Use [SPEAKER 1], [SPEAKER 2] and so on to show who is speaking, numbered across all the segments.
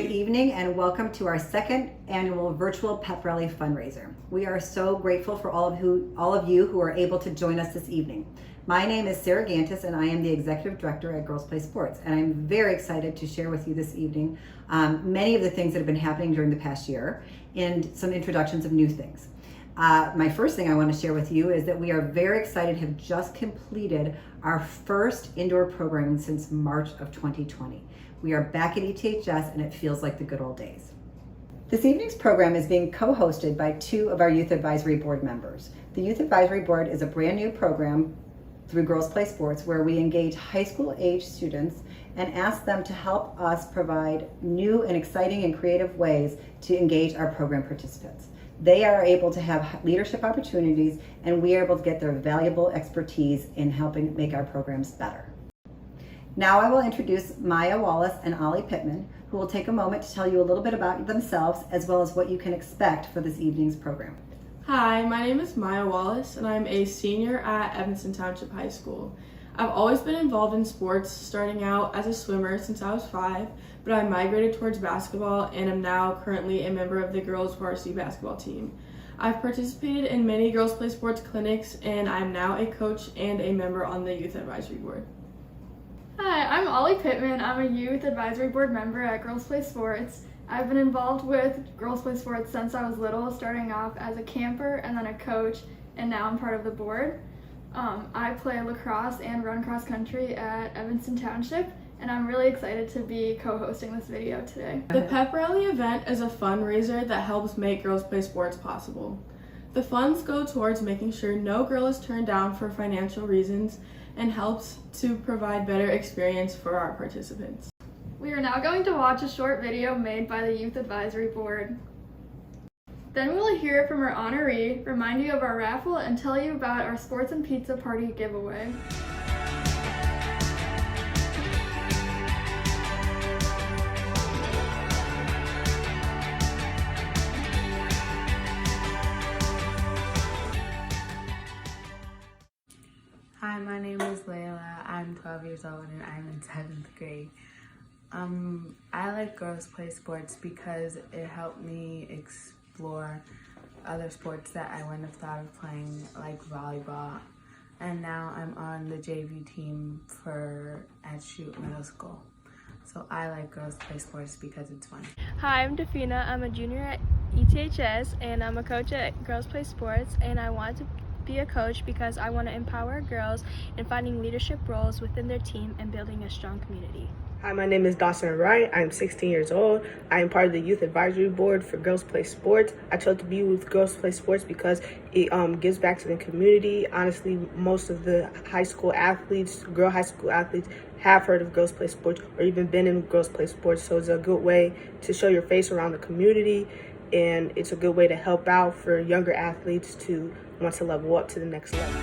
[SPEAKER 1] Good evening and welcome to our second annual Virtual Pep Rally Fundraiser. We are so grateful for all of you who are able to join us this evening. My name is Sarah Gantis and I am the Executive Director at Girls Play Sports, and I'm very excited to share with you this evening many of the things that have been happening during the past year and some introductions of new things. My first thing I want to share with you is that we are very excited to have just completed our first indoor programming since March of 2020. We are back at ETHS and it feels like the good old days. This evening's program is being co-hosted by two of our Youth Advisory Board members. The Youth Advisory Board is a brand new program through Girls Play Sports where we engage high school age students and ask them to help us provide new and exciting and creative ways to engage our program participants. They are able to have leadership opportunities and we are able to get their valuable expertise in helping make our programs better. Now I will introduce Maya Wallace and Ollie Pittman, who will take a moment to tell you a little bit about themselves as well as what you can expect for this evening's program.
[SPEAKER 2] Hi, my name is Maya Wallace and I'm a senior at Evanston Township High School. I've always been involved in sports, starting out as a swimmer since I was 5, but I migrated towards basketball and am now currently a member of the girls varsity basketball team. I've participated in many Girls Play Sports clinics and I'm now a coach and a member on the Youth Advisory Board.
[SPEAKER 3] Hi, I'm Ollie Pittman. I'm a Youth Advisory Board member at Girls Play Sports. I've been involved with Girls Play Sports since I was little, starting off as a camper and then a coach, and now I'm part of the board. I play lacrosse and run cross country at Evanston Township, and I'm really excited to be co-hosting this video today.
[SPEAKER 2] The Pep Rally event is a fundraiser that helps make Girls Play Sports possible. The funds go towards making sure no girl is turned down for financial reasons and helps to provide better experience for our participants.
[SPEAKER 3] We are now going to watch a short video made by the Youth Advisory Board. Then we will hear from our honoree, remind you of our raffle, and tell you about our sports and pizza party giveaway.
[SPEAKER 4] Hi, my name is Layla. I'm 12 years old and I'm in 7th grade. I like Girls Play Sports because it helped me explore other sports that I wouldn't have thought of playing, like volleyball. And now I'm on the JV team at Shoot Middle School. So I like Girls Play Sports because it's fun.
[SPEAKER 5] Hi, I'm Dafina. I'm a junior at ETHS and I'm a coach at Girls Play Sports, and I wanted to be a coach because I want to empower girls in finding leadership roles within their team and building a strong community.
[SPEAKER 6] Hi, my name is Dawson Wright. I'm 16 years old. I am part of the Youth Advisory Board for Girls Play Sports. I chose to be with Girls Play Sports because it gives back to the community. Honestly, most of the high school athletes, girl high school athletes, have heard of Girls Play Sports or even been in Girls Play Sports. So it's a good way to show your face around the community, and it's a good way to help out for younger athletes to want to level up to the next level.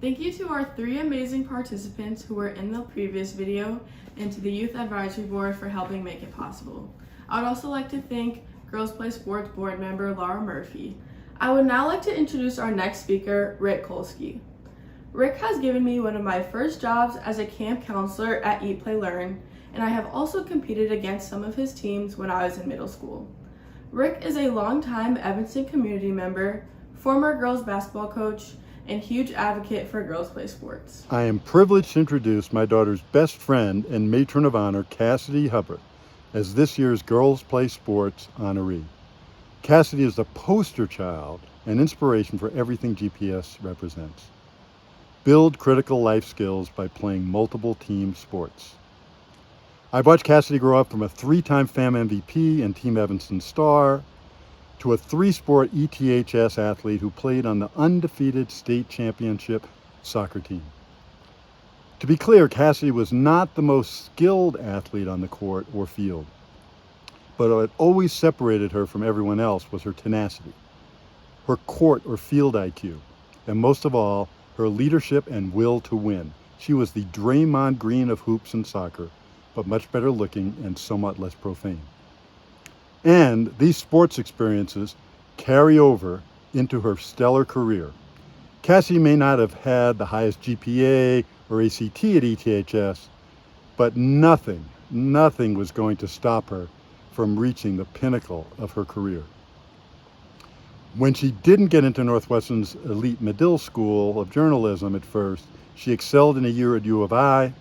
[SPEAKER 2] Thank you to our 3 amazing participants who were in the previous video and to the Youth Advisory Board for helping make it possible. I would also like to thank Girls Play Sports Board member Laura Murphy. I would now like to introduce our next speaker, Rick Kolsky. Rick has given me one of my first jobs as a camp counselor at Eat, Play, Learn, and I have also competed against some of his teams when I was in middle school. Rick is a longtime Evanston community member, former girls basketball coach, and huge advocate for Girls Play Sports.
[SPEAKER 7] I am privileged to introduce my daughter's best friend and matron of honor, Cassidy Hubbard, as this year's Girls Play Sports honoree. Cassidy is the poster child and inspiration for everything GPS represents. Build critical life skills by playing multiple team sports. I've watched Cassidy grow up from a 3-time FAM MVP and Team Evanston star to a 3-sport ETHS athlete who played on the undefeated state championship soccer team. To be clear, Cassidy was not the most skilled athlete on the court or field, but what always separated her from everyone else was her tenacity, her court or field IQ, and most of all, her leadership and will to win. She was the Draymond Green of hoops and soccer, but much better looking and somewhat less profane. And these sports experiences carry over into her stellar career. Cassie may not have had the highest GPA or ACT at ETHS, but nothing was going to stop her from reaching the pinnacle of her career. When she didn't get into Northwestern's elite Medill School of Journalism at first, she excelled in a year at U of I,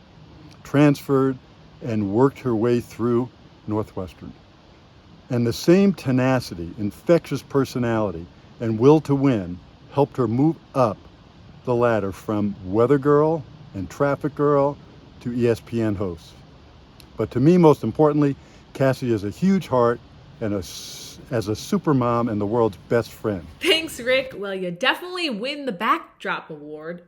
[SPEAKER 7] transferred, and worked her way through Northwestern. And the same tenacity, infectious personality, and will to win helped her move up the ladder from weather girl and traffic girl to ESPN host. But to me, most importantly, Cassie is a huge heart and as a super mom and the world's best friend.
[SPEAKER 8] Thanks, Rick. Well, you definitely win the backdrop award.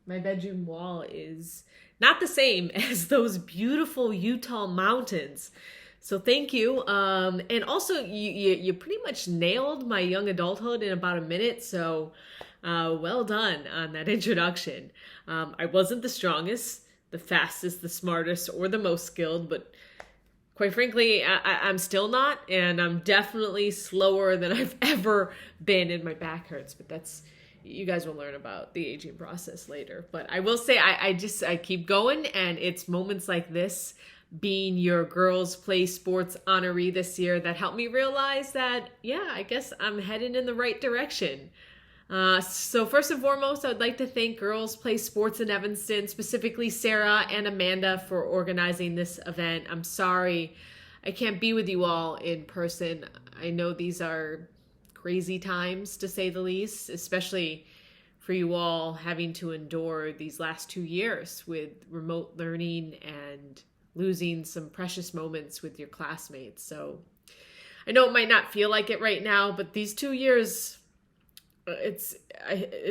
[SPEAKER 8] My bedroom wall is not the same as those beautiful Utah mountains. So thank you. And also, you pretty much nailed my young adulthood in about a minute. So well done on that introduction. I wasn't the strongest, the fastest, the smartest, or the most skilled, but quite frankly, I'm still not. And I'm definitely slower than I've ever been, and my back hurts. But that's, you guys will learn about the aging process later. But I will say, I keep going, and it's moments like this, being your Girls Play Sports honoree this year, that helped me realize that, yeah, I guess I'm headed in the right direction. So first and foremost, I would like to thank Girls Play Sports in Evanston, specifically Sarah and Amanda, for organizing this event. I'm sorry I can't be with you all in person. I know these are crazy times, to say the least, especially for you all having to endure these last 2 years with remote learning and losing some precious moments with your classmates. So I know it might not feel like it right now, but these 2 years, it's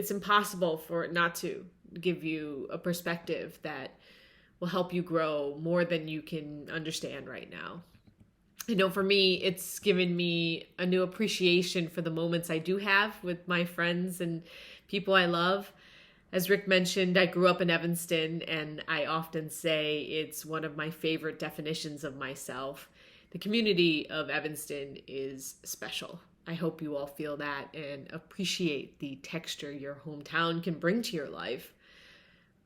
[SPEAKER 8] impossible for it not to give you a perspective that will help you grow more than you can understand right now. I know for me, it's given me a new appreciation for the moments I do have with my friends and people I love. As Rick mentioned, I grew up in Evanston, and I often say it's one of my favorite definitions of myself. The community of Evanston is special. I hope you all feel that and appreciate the texture your hometown can bring to your life.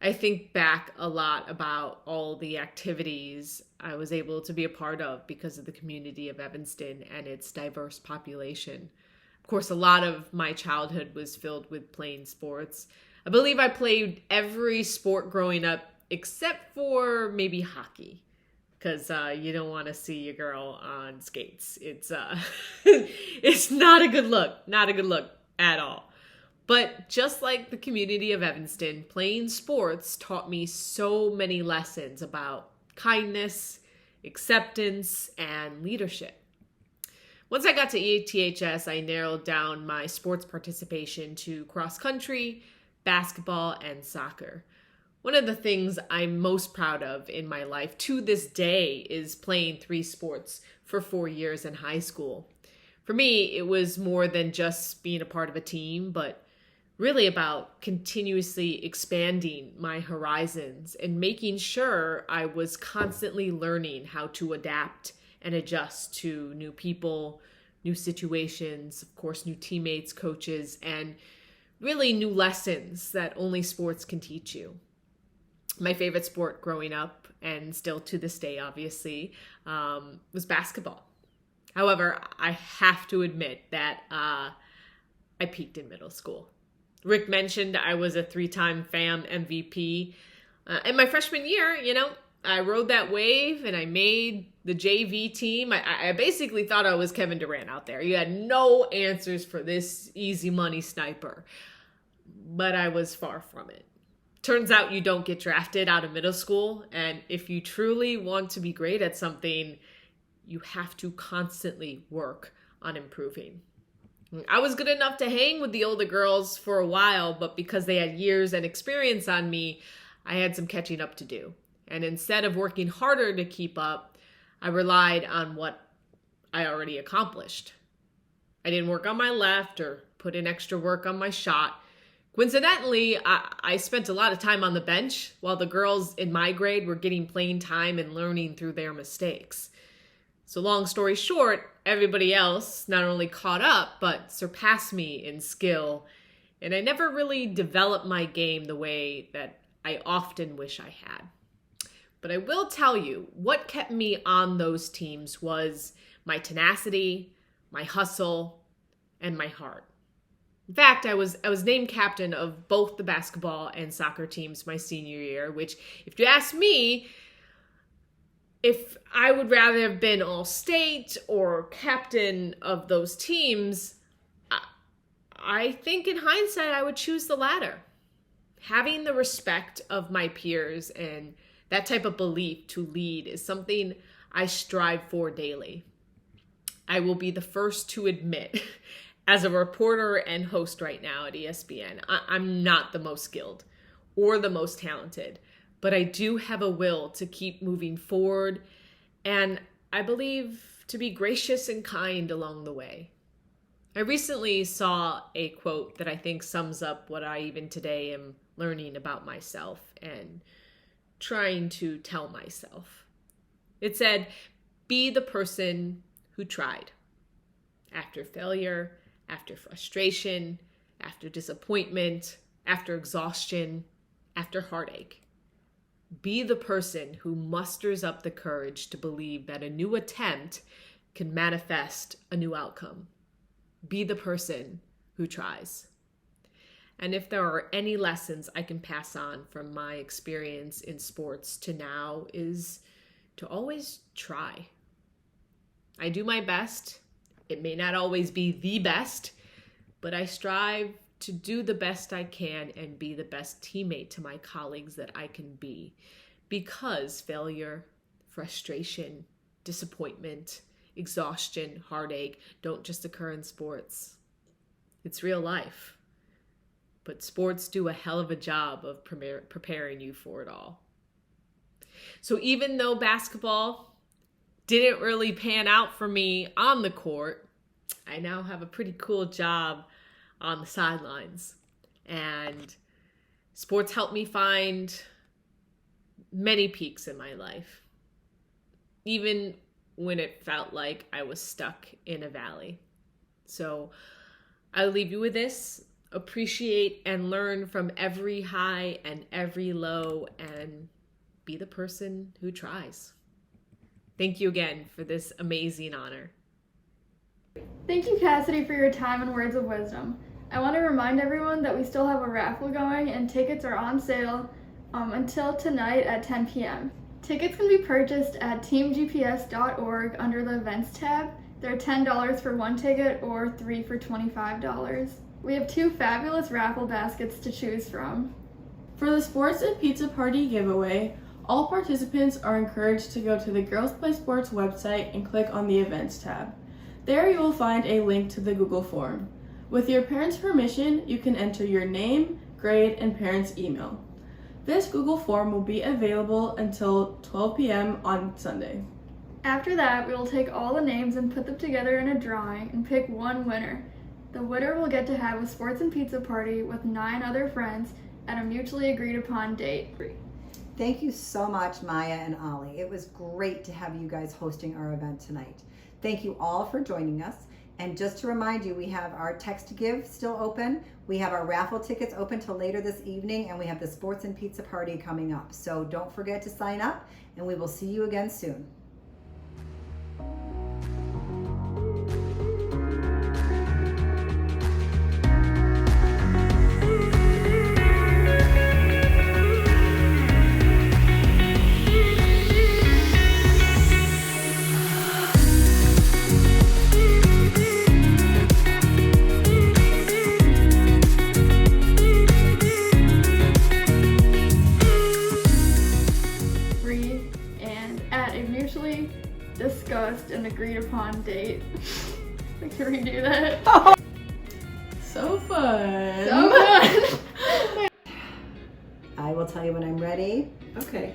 [SPEAKER 8] I think back a lot about all the activities I was able to be a part of because of the community of Evanston and its diverse population. Of course, a lot of my childhood was filled with playing sports. I believe I played every sport growing up except for maybe hockey, because you don't want to see a girl on skates. It's it's not a good look at all. But just like the community of Evanston, playing sports taught me so many lessons about kindness, acceptance, and leadership. Once I got to ETHS, I narrowed down my sports participation to cross country, basketball, and soccer. One of the things I'm most proud of in my life to this day is playing 3 sports for 4 years in high school. For me, it was more than just being a part of a team, but really about continuously expanding my horizons and making sure I was constantly learning how to adapt and adjust to new people, new situations, of course, new teammates, coaches, and really new lessons that only sports can teach you. My favorite sport growing up, and still to this day, obviously, was basketball. However, I have to admit that I peaked in middle school. Rick mentioned I was a 3-time FAM MVP. In my freshman year, I rode that wave and I made the JV team. I basically thought I was Kevin Durant out there. You had no answers for this easy money sniper. But I was far from it. Turns out you don't get drafted out of middle school. And if you truly want to be great at something, you have to constantly work on improving. I was good enough to hang with the older girls for a while, but because they had years and experience on me, I had some catching up to do. And instead of working harder to keep up, I relied on what I already accomplished. I didn't work on my left or put in extra work on my shot. Coincidentally, I spent a lot of time on the bench while the girls in my grade were getting playing time and learning through their mistakes. So long story short, everybody else not only caught up, but surpassed me in skill. And I never really developed my game the way that I often wish I had. But I will tell you, what kept me on those teams was my tenacity, my hustle, and my heart. In fact, I was named captain of both the basketball and soccer teams my senior year, which, if you ask me, if I would rather have been all-state or captain of those teams, I think in hindsight I would choose the latter. Having the respect of my peers and that type of belief to lead is something I strive for daily. I will be the first to admit, as a reporter and host right now at ESPN, I'm not the most skilled or the most talented, but I do have a will to keep moving forward, and I believe to be gracious and kind along the way. I recently saw a quote that I think sums up what I even today am learning about myself and trying to tell myself. It said, "Be the person who tried. After failure, after frustration, after disappointment, after exhaustion, after heartache. Be the person who musters up the courage to believe that a new attempt can manifest a new outcome. Be the person who tries." And if there are any lessons I can pass on from my experience in sports to now, is to always try. I do my best. It may not always be the best, but I strive to do the best I can and be the best teammate to my colleagues that I can be. Because failure, frustration, disappointment, exhaustion, heartache don't just occur in sports. It's real life. But sports do a hell of a job of preparing you for it all. So even though basketball didn't really pan out for me on the court, I now have a pretty cool job on the sidelines. And sports helped me find many peaks in my life, even when it felt like I was stuck in a valley. So I'll leave you with this. Appreciate and learn from every high and every low, and be the person who tries. Thank you again for this amazing honor.
[SPEAKER 3] Thank you, Cassidy, for your time and words of wisdom. I want to remind everyone that we still have a raffle going and tickets are on sale until tonight at 10 p.m. Tickets can be purchased at teamgps.org under the events tab. They're $10 for one ticket or 3 for $25. We have 2 fabulous raffle baskets to choose from.
[SPEAKER 2] For the Sports and Pizza Party giveaway, all participants are encouraged to go to the Girls Play Sports website and click on the Events tab. There you will find a link to the Google form. With your parents' permission, you can enter your name, grade, and parents' email. This Google form will be available until 12 p.m. on Sunday.
[SPEAKER 3] After that, we will take all the names and put them together in a drawing and pick one winner. The winner will get to have a sports and pizza party with 9 other friends at a mutually agreed upon date.
[SPEAKER 1] Thank you so much, Maya and Ollie. It was great to have you guys hosting our event tonight. Thank you all for joining us. And just to remind you, we have our text to give still open. We have our raffle tickets open till later this evening, and we have the sports and pizza party coming up. So don't forget to sign up, and we will see you again soon.
[SPEAKER 3] Discussed and agreed upon date. Can we redo that?
[SPEAKER 2] So fun.
[SPEAKER 3] So fun.
[SPEAKER 1] I will tell you when I'm ready.
[SPEAKER 2] Okay.